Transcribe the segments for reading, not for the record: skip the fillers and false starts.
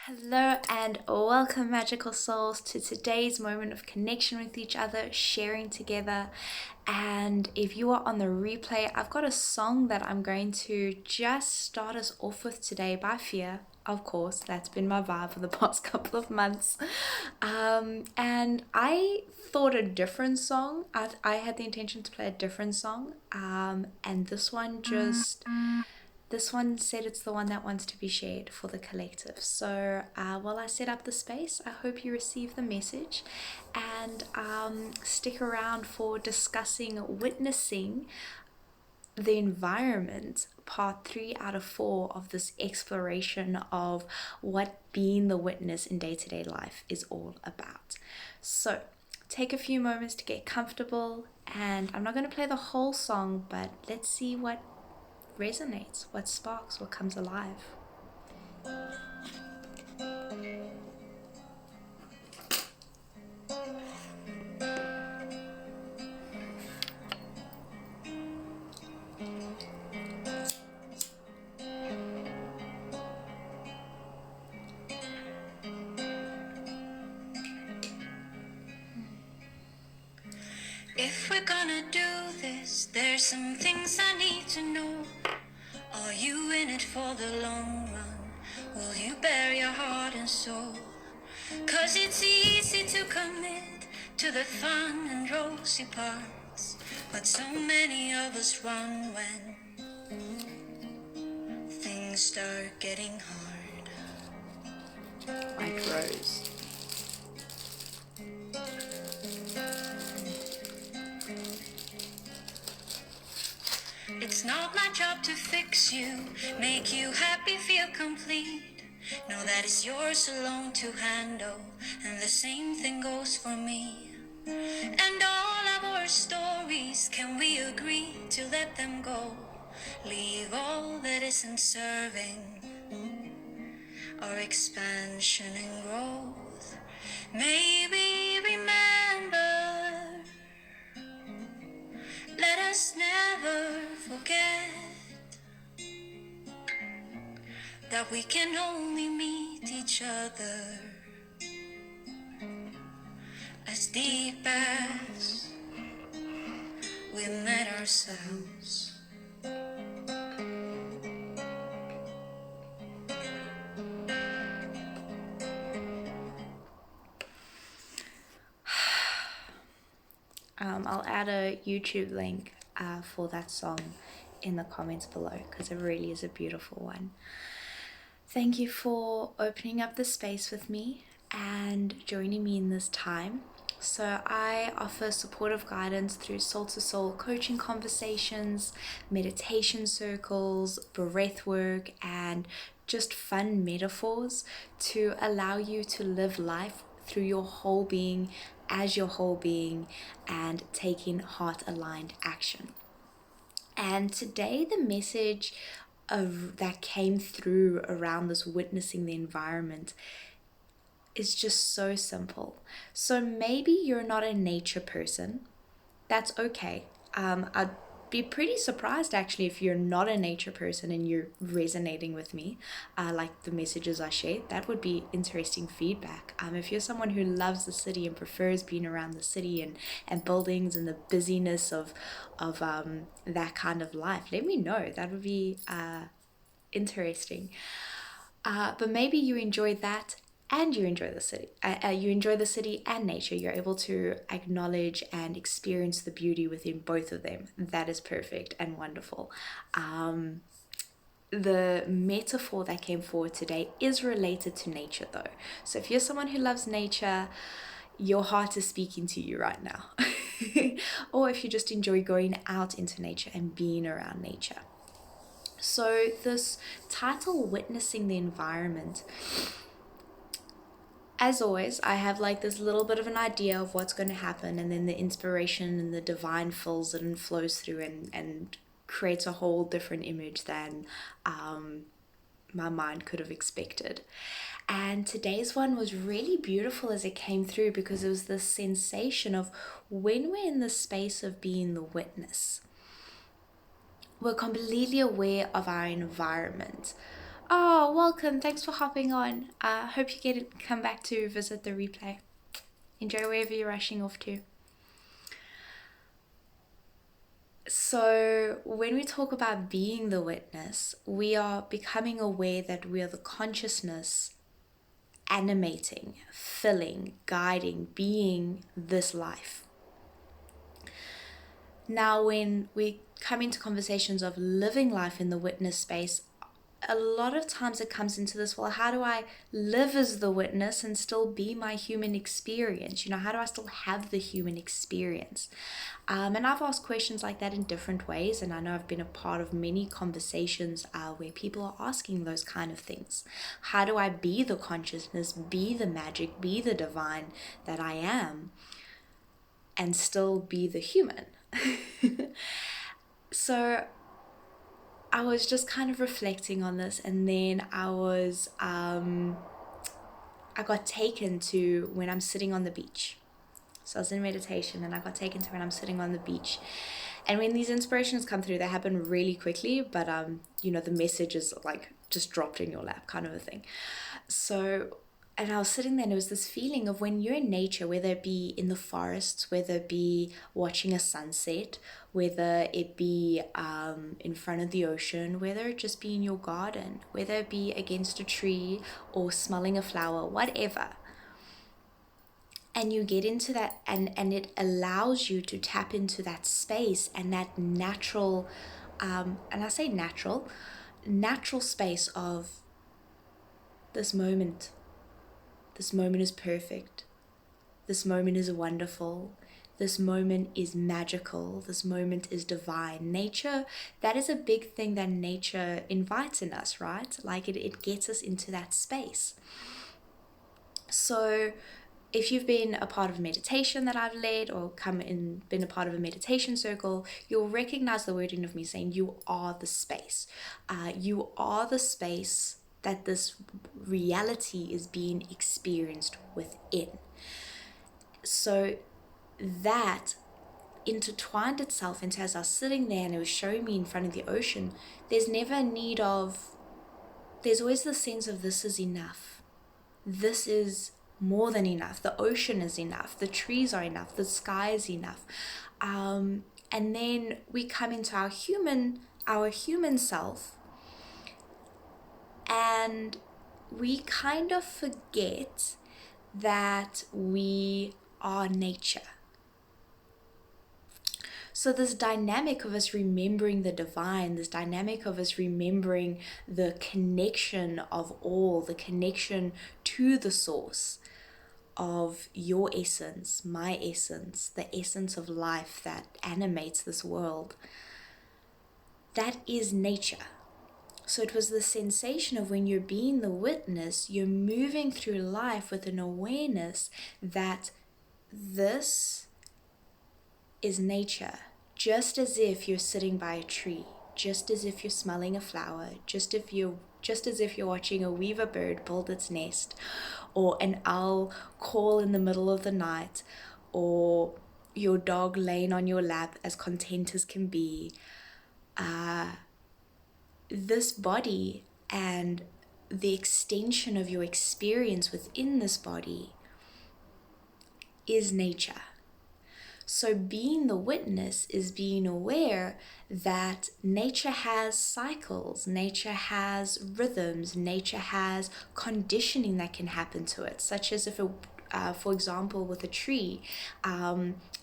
Hello and welcome, magical souls, to today's moment of connection with each other, sharing together. And if you are on the replay, I've got a song that I'm going to just start us off with today by Fear. Of course, that's been my vibe for the past couple of months. And I thought a different song. I had the intention to play a different song. And this one said it's the one that wants to be shared for the collective. So while I set up the space, I hope you receive the message and stick around for discussing witnessing the environment, part 3 out of 4 of this exploration of what being the witness in day-to-day life is all about. So take a few moments to get comfortable, and I'm not going to play the whole song, but let's see what resonates, what sparks, what comes alive. If we're gonna do this, there's some things I need to know. Are you in it for the long run? Will you bare your heart and soul? 'Cause it's easy to commit to the fun and rosy parts, but so many of us run when things start getting hard. Like Rose. It's not my job to fix you, make you happy, feel complete. Know that it's yours alone to handle, and the same thing goes for me. And all our stories, can we agree to let them go? Leave all that isn't serving our expansion and growth. Maybe remember, let us never forget that we can only meet each other as deep as we met ourselves. I'll add a YouTube link for that song in the comments below because it really is a beautiful one. Thank you for opening up the space with me and joining me in this time. So I offer supportive guidance through soul-to-soul coaching conversations, meditation circles, breath work, and just fun metaphors to allow you to live life through your whole being, as your whole being, and taking heart-aligned action. And today the message that came through around this witnessing the environment is just so simple. So maybe you're not a nature person. That's okay. I'd be pretty surprised actually if you're not a nature person and you're resonating with me, like the messages I shared. That would be interesting feedback. If you're someone who loves the city and prefers being around the city and buildings and the busyness of that kind of life, let me know. That would be interesting. But maybe you enjoy that and you enjoy the city. You enjoy the city and nature. You're able to acknowledge and experience the beauty within both of them. That is perfect and wonderful. The metaphor that came forward today is related to nature though. So if you're someone who loves nature, your heart is speaking to you right now. Or if you just enjoy going out into nature and being around nature. So this title, Witnessing the Environment, as always, I have like this little bit of an idea of what's going to happen, and then the inspiration and the divine fills it and flows through and creates a whole different image than my mind could have expected. And today's one was really beautiful as it came through because it was this sensation of when we're in the space of being the witness, we're completely aware of our environment. Oh, welcome. Thanks for hopping on. Hope you come back to visit the replay. Enjoy wherever you're rushing off to. So, when we talk about being the witness, we are becoming aware that we are the consciousness animating, filling, guiding, being this life. Now, when we come into conversations of living life in the witness space, a lot of times it comes into this, well, how do I live as the witness and still be my human experience? You know, how do I still have the human experience? And I've asked questions like that in different ways, and I know I've been a part of many conversations where people are asking those kind of things. How do I be the consciousness, be the magic, be the divine that I am, and still be the human? So I was just kind of reflecting on this, and then I got taken to when I'm sitting on the beach. So I was in meditation and I got taken to when I'm sitting on the beach. And when these inspirations come through, they happen really quickly, but you know, the message is like just dropped in your lap kind of a thing. So, and I was sitting there and it was this feeling of when you're in nature, whether it be in the forests, whether it be watching a sunset, whether it be in front of the ocean, whether it just be in your garden, whether it be against a tree or smelling a flower, whatever. And you get into that, and it allows you to tap into that space and that natural, and I say natural space of this moment. This moment is perfect. This moment is wonderful. This moment is magical. This moment is divine. Nature, that is a big thing that nature invites in us, right? Like it gets us into that space. So if you've been a part of a meditation that I've led or been a part of a meditation circle, you'll recognize the wording of me saying you are the space. You are the space that this reality is being experienced within. So that intertwined itself into, as I was sitting there and it was showing me in front of the ocean, there's always the sense of this is enough. This is more than enough. The ocean is enough. The trees are enough. The sky is enough. And then we come into our human self, and we kind of forget that we are nature. So this dynamic of us remembering the divine, this dynamic of us remembering the connection of all, the connection to the source of your essence, my essence, the essence of life that animates this world, that is nature. So it was the sensation of when you're being the witness, you're moving through life with an awareness that this is nature, just as if you're sitting by a tree, just as if you're smelling a flower, just as if you're watching a weaver bird build its nest, or an owl call in the middle of the night, or your dog laying on your lap as content as can be. This body and the extension of your experience within this body is nature. So being the witness is being aware that nature has cycles, nature has rhythms, nature has conditioning that can happen to it, such as if for example, with a tree,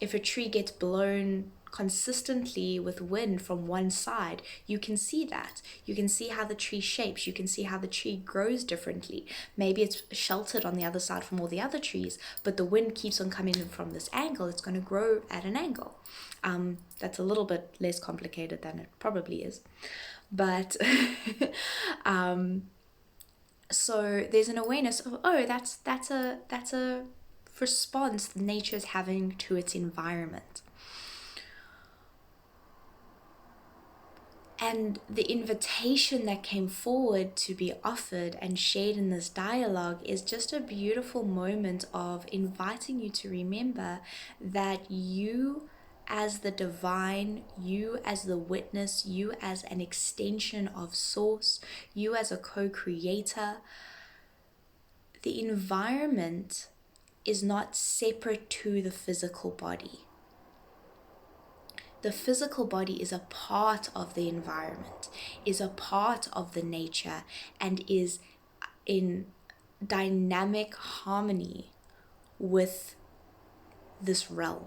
if a tree gets blown consistently with wind from one side, you can see that. You can see how the tree shapes. You can see how the tree grows differently. Maybe it's sheltered on the other side from all the other trees, but the wind keeps on coming in from this angle. It's going to grow at an angle. That's a little bit less complicated than it probably is. But so there's an awareness of, oh, that's a response nature's having to its environment. And the invitation that came forward to be offered and shared in this dialogue is just a beautiful moment of inviting you to remember that you as the divine, you as the witness, you as an extension of source, you as a co-creator. The environment is not separate to the physical body. The physical body is a part of the environment, is a part of the nature, and is in dynamic harmony with this realm.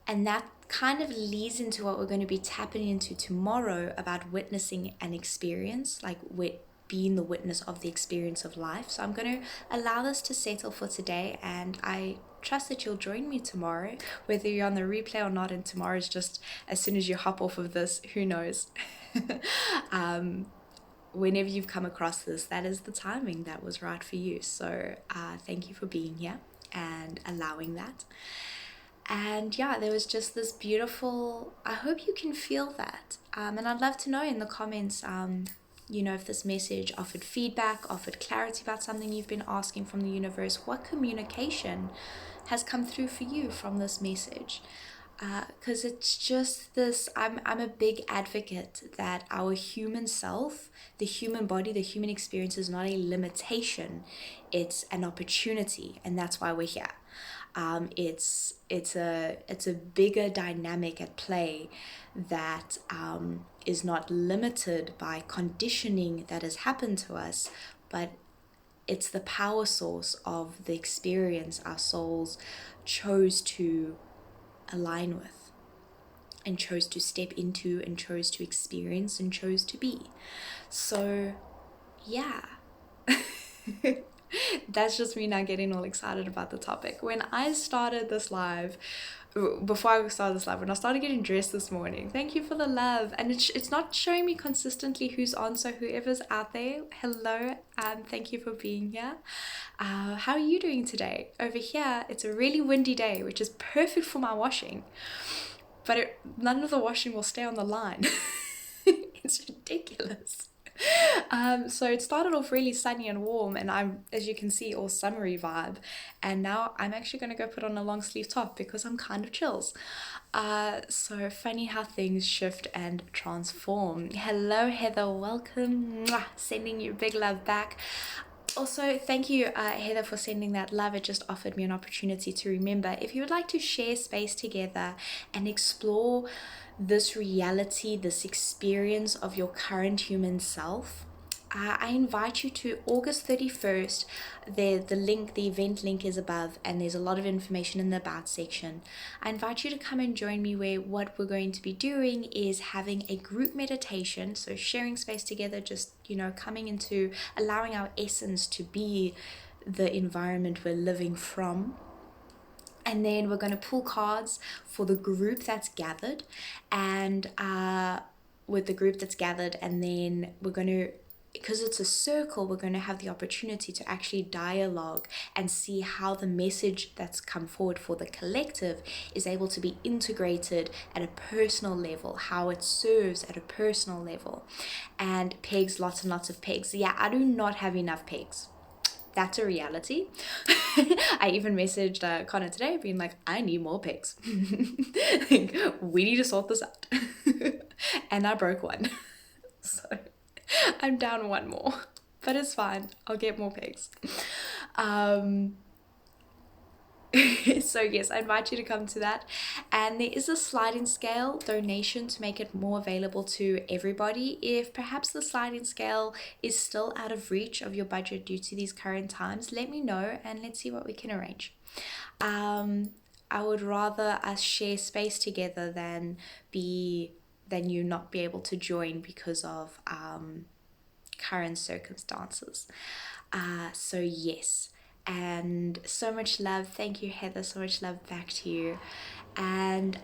And that kind of leads into what we're going to be tapping into tomorrow about witnessing an experience, like being the witness of the experience of life. So I'm going to allow this to settle for today, and I trust that you'll join me tomorrow, whether you're on the replay or not. And tomorrow is just as soon as you hop off of this, who knows. Whenever you've come across this, that is the timing that was right for you. So thank you for being here and allowing that. And yeah, there was just this beautiful, I hope you can feel that. And I'd love to know in the comments, if this message offered feedback, offered clarity about something you've been asking from the universe. What communication has come through for you from this message? Because it's just this, I'm a big advocate that our human self, the human body, the human experience is not a limitation, it's an opportunity, and that's why we're here. It's a bigger dynamic at play that is not limited by conditioning that has happened to us, but it's the power source of the experience our souls chose to align with, and chose to step into, and chose to experience, and chose to be. So yeah. That's just me now getting all excited about the topic. When I started this live, when I started getting dressed this morning, thank you for the love. And it's not showing me consistently who's on, so whoever's out there, hello, and thank you for being here. How are you doing today? Over here, it's a really windy day, which is perfect for my washing. But none of the washing will stay on the line. It's ridiculous. So it started off really sunny and warm, and I'm, as you can see, all summery vibe, and now I'm actually going to go put on a long sleeve top because I'm kind of chills. So funny how things shift and transform. Hello Heather, welcome. Mwah. Sending you big love back. Also, thank you, Heather, for sending that love. It just offered me an opportunity to remember, if you would like to share space together and explore this reality, this experience of your current human self, I invite you to August 31st. The event link is above, and there's a lot of information in the about section. I invite you to come and join me, where what we're going to be doing is having a group meditation. So sharing space together, just, coming into allowing our essence to be the environment we're living from. And then we're going to pull cards for the group that's gathered, and with the group that's gathered, and then we're going to, because it's a circle, we're going to have the opportunity to actually dialogue and see how the message that's come forward for the collective is able to be integrated at a personal level, how it serves at a personal level. And pegs, lots and lots of pegs. Yeah, I do not have enough pegs. That's a reality. I even messaged Connor today being like, I need more pegs. We need to sort this out. And I broke one. So I'm down one more, but it's fine. I'll get more pegs. So yes, I invite you to come to that. And there is a sliding scale donation to make it more available to everybody. If perhaps the sliding scale is still out of reach of your budget due to these current times, let me know and let's see what we can arrange. I would rather us share space together than you not be able to join because of current circumstances. So yes, and so much love. Thank you, Heather. So much love back to you. And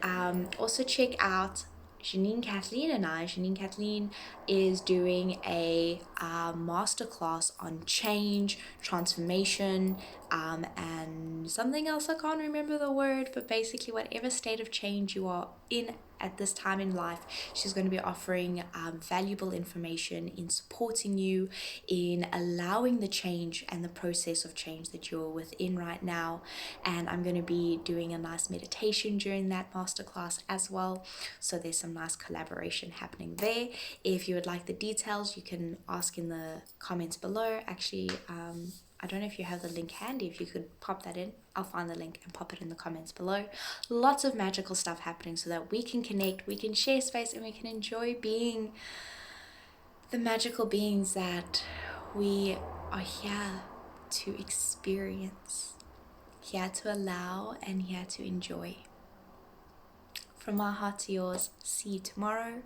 also check out Janine Kathleen and I. Janine Kathleen is doing a masterclass on change, transformation, and something else. I can't remember the word, but basically whatever state of change you are in at this time in life, she's going to be offering valuable information in supporting you in allowing the change and the process of change that you're within right now. And I'm going to be doing a nice meditation during that masterclass as well, so there's some nice collaboration happening there. If you would like the details, you can ask in the comments below. Actually, I don't know if you have the link handy. If you could pop that in, I'll find the link and pop it in the comments below. Lots of magical stuff happening so that we can connect, we can share space, and we can enjoy being the magical beings that we are here to experience, here to allow, and here to enjoy. From my heart to yours, see you tomorrow.